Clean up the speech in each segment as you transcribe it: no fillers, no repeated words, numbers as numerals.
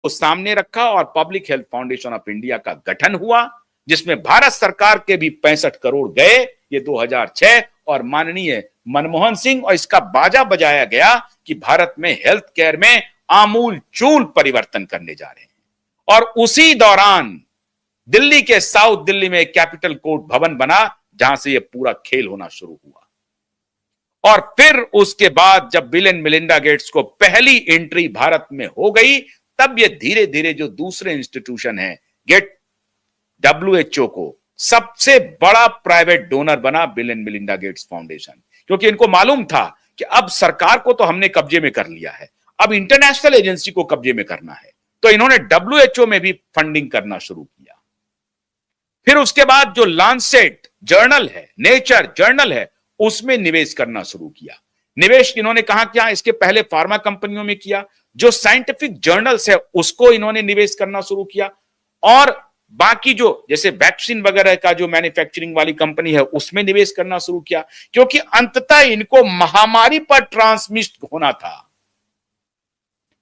को सामने रखा और public health foundation of India का गठन हुआ, जिसमें भारत सरकार के भी 65 करोड़ गए, ये 2006, और माननीय मनमोहन सिंह, और इसका बाजा बजाया गया कि भारत में हेल्थ केयर में आमूल चूल परिवर्तन करने जा रहे हैं। और उसी दौरान दिल्ली के साउथ दिल्ली में कैपिटल कोर्ट भवन बना, जहां से यह पूरा खेल होना शुरू हुआ। और फिर उसके बाद जब बिल एंड मेलिंडा गेट्स को पहली एंट्री भारत में हो गई, तब ये धीरे धीरे जो दूसरे इंस्टीट्यूशन है गेट WHO को सबसे बड़ा प्राइवेट डोनर बना bill and Melinda Gates foundation, क्योंकि इनको मालूम था कि अब सरकार को तो हमने कब्जे में कर लिया है, अब इंटरनेशनल एजेंसी को कब्जे में करना है। तो इन्होंने WHO में भी फंडिंग करना शुरू किया। फिर उसके बाद जो लांसेट जर्नल है, नेचर जर्नल है, उसमें निवेश करना शुरू किया। निवेश इन्होंने कहां किया? इसके पहले फार्मा कंपनियों में किया। जो साइंटिफिक जर्नल्स है उसको इन्होंने निवेश करना शुरू किया, और बाकी जो जैसे वैक्सीन वगैरह का जो मैन्युफैक्चरिंग वाली कंपनी है उसमें निवेश करना शुरू किया, क्योंकि अंततः इनको महामारी पर ट्रांसमिट होना था।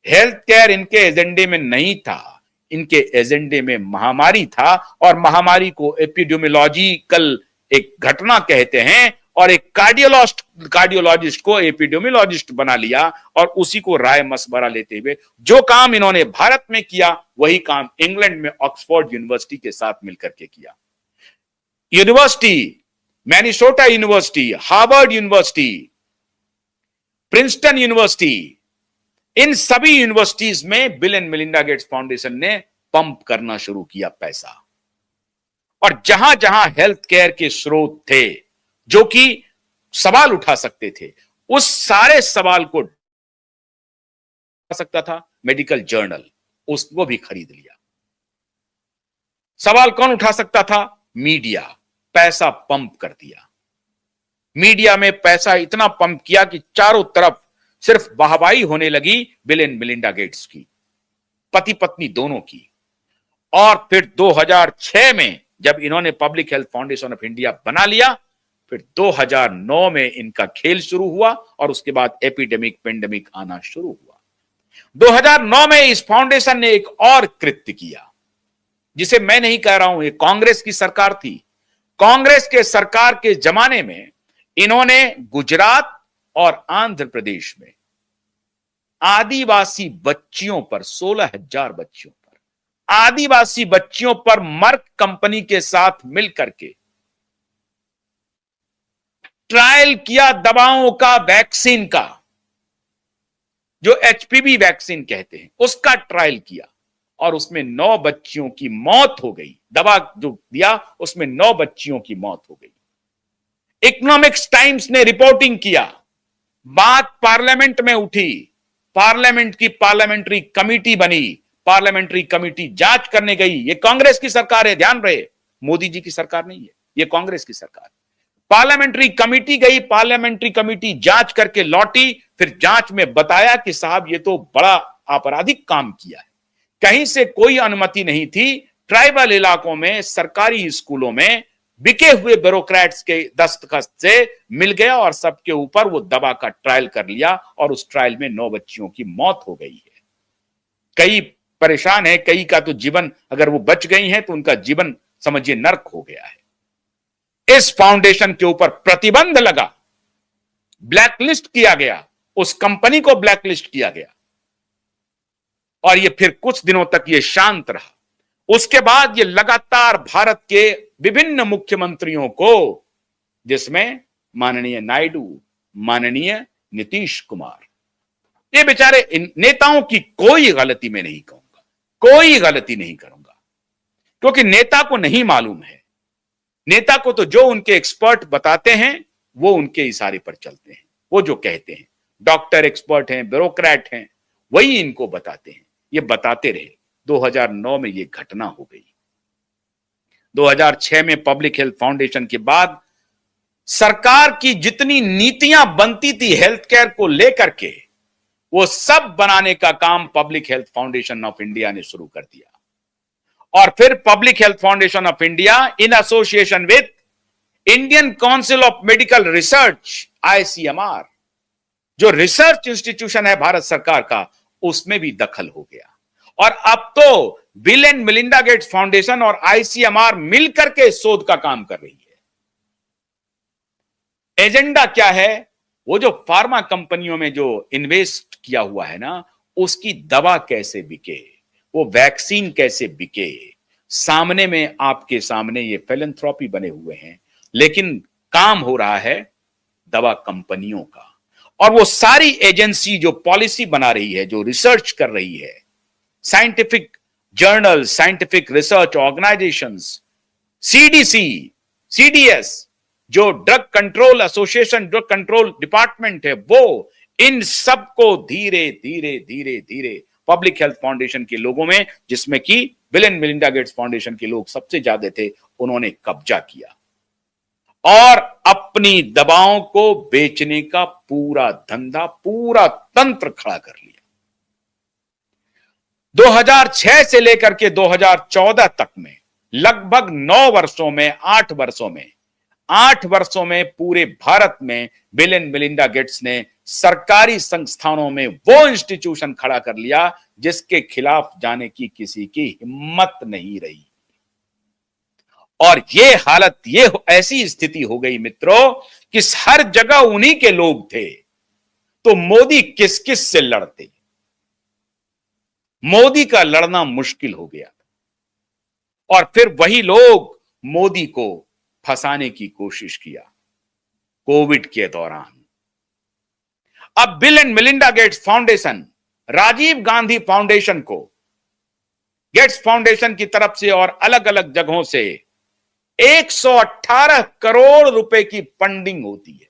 हेल्थ केयर इनके एजेंडे में नहीं था, इनके एजेंडे में महामारी था, और महामारी को एपिडेमियोलॉजिकल एक घटना कहते हैं, और एक कार्डियोलॉजिस्ट को एपिडेमियोलॉजिस्ट बना लिया, और उसी को राय मशवरा लेते हुए जो काम इन्होंने भारत में किया, वही काम इंग्लैंड में ऑक्सफोर्ड यूनिवर्सिटी के साथ मिलकर के किया। University, Minnesota university, Harvard university, Princeton university, इन सभी यूनिवर्सिटीज में Bill and Melinda Gates Foundation ने पंप करना शुरू किया पैसा। और जहां जहां हेल्थ केयर के स्रोत थे जो कि सवाल उठा सकते थे, उस सारे सवाल को सकता था मेडिकल जर्नल, उसको भी खरीद लिया। सवाल कौन उठा सकता था? मीडिया। पैसा पंप कर दिया। मीडिया में पैसा इतना पंप किया कि चारों तरफ सिर्फ वाहवाही होने लगी बिल एंड मेलिंडा गेट्स की, पति पत्नी दोनों की। और फिर 2006 में जब इन्होंने public health foundation of India बना लिया, फिर 2009 में इनका खेल शुरू हुआ, और उसके बाद एपिडेमिक पेंडेमिक आना शुरू हुआ। 2009 में इस फाउंडेशन ने एक और कृत्य किया, जिसे मैं नहीं कह रहा हूं, ये कांग्रेस की सरकार थी। कांग्रेस के सरकार के जमाने में इन्होंने गुजरात और आंध्र प्रदेश में आदिवासी बच्चियों पर, 16,000 बच्चियों पर, आदिवासी बच्चियों पर मर्क कंपनी के साथ मिलकर के ट्रायल किया दवाओं का, वैक्सीन का, जो HPV वैक्सीन कहते हैं, उसका ट्रायल किया, और उसमें 9 बच्चियों की मौत हो गई। दवा जो दिया उसमें 9 बच्चियों की मौत हो गई। इकोनॉमिक्स टाइम्स ने रिपोर्टिंग किया, बात पार्लियामेंट में उठी, पार्लियामेंट की पार्लियामेंट्री कमेटी बनी, पार्लियामेंट्री कमेटी जांच करने गई। ये कांग्रेस की सरकार है, ध्यान रहे, मोदी जी की सरकार नहीं है, ये कांग्रेस की सरकार। पार्लियामेंट्री कमेटी गई, पार्लियामेंट्री कमेटी जांच करके लौटी, फिर जांच में बताया कि साहब ये तो बड़ा आपराधिक काम किया है, कहीं से कोई अनुमति नहीं थी। ट्राइबल इलाकों में सरकारी स्कूलों में बिके हुए ब्यूरोक्रेट्स के दस्तखत से मिल गया, और सबके ऊपर वो दवा का ट्रायल कर लिया, और उस ट्रायल में 9 बच्चियों की मौत हो गई है। कई परेशान है, कई का तो जीवन, अगर वो बच गई हैं तो उनका जीवन समझिए नर्क हो गया है। इस फाउंडेशन के ऊपर प्रतिबंध लगा, ब्लैकलिस्ट किया गया, उस कंपनी को ब्लैकलिस्ट किया गया, और ये फिर कुछ दिनों तक ये शांत रहा। उसके बाद ये लगातार भारत के विभिन्न मुख्यमंत्रियों को, जिसमें माननीय नायडू, माननीय नीतीश कुमार, ये बेचारे इन नेताओं की कोई गलती मैं नहीं कहूंगा, कोई गलती नहीं करूंगा, क्योंकि नेता को नहीं मालूम है। नेता को तो जो उनके एक्सपर्ट बताते हैं वो उनके इशारे पर चलते हैं, वो जो कहते हैं, डॉक्टर एक्सपर्ट हैं, ब्यूरोक्रेट हैं, वही इनको बताते हैं, ये बताते रहे। 2009 में ये घटना हो गई। 2006 में पब्लिक हेल्थ फाउंडेशन के बाद सरकार की जितनी नीतियां बनती थी हेल्थ केयर को लेकर के, वो सब बनाने का काम public health foundation of India ने शुरू कर दिया। और फिर public health foundation of India in association with Indian council of medical research, ICMR, जो रिसर्च इंस्टीट्यूशन है भारत सरकार का, उसमें भी दखल हो गया, और अब तो bill and Melinda Gates foundation और आईसीएमआर मिलकर के शोध का काम कर रही है। एजेंडा क्या है? वो जो फार्मा कंपनियों में जो इन्वेस्ट किया हुआ है ना, उसकी दवा कैसे बिके, वो वैक्सीन कैसे बिके, सामने में आपके सामने ये फिलैंथ्रोपी बने हुए हैं, लेकिन काम हो रहा है दवा कंपनियों का। और वो सारी एजेंसी जो पॉलिसी बना रही है, जो रिसर्च कर रही है, scientific journal, scientific research organisations, CDC, CDS, जो drug control association, drug control department है, वो इन सबको धीरे धीरे धीरे धीरे पब्लिक हेल्थ फाउंडेशन के लोगों में, जिसमें कि bill and Melinda Gates foundation के लोग सबसे ज्यादा थे, उन्होंने कब्जा किया और अपनी दवाओं को बेचने का पूरा धंधा, पूरा तंत्र खड़ा कर लिया। 2006 से लेकर के 2014 तक में लगभग 9 वर्षों में, 8 वर्षों में पूरे भारत में बिल एंड मेलिंडा गेट्स ने सरकारी संस्थानों में वो इंस्टीट्यूशन खड़ा कर लिया जिसके खिलाफ जाने की किसी की हिम्मत नहीं रही। और ये हालत, ये ऐसी स्थिति हो गई मित्रों कि हर जगह उन्हीं के लोग थे, तो मोदी किस किस से लड़ते? मोदी का लड़ना मुश्किल हो गया और फिर वही लोग मोदी को फंसाने की कोशिश किया कोविड के दौरान। अब Bill and Melinda Gates foundation, Rajiv Gandhi foundation को गेट्स फाउंडेशन की तरफ से और अलग अलग जगहों से 118 करोड़ रुपए की फंडिंग होती है।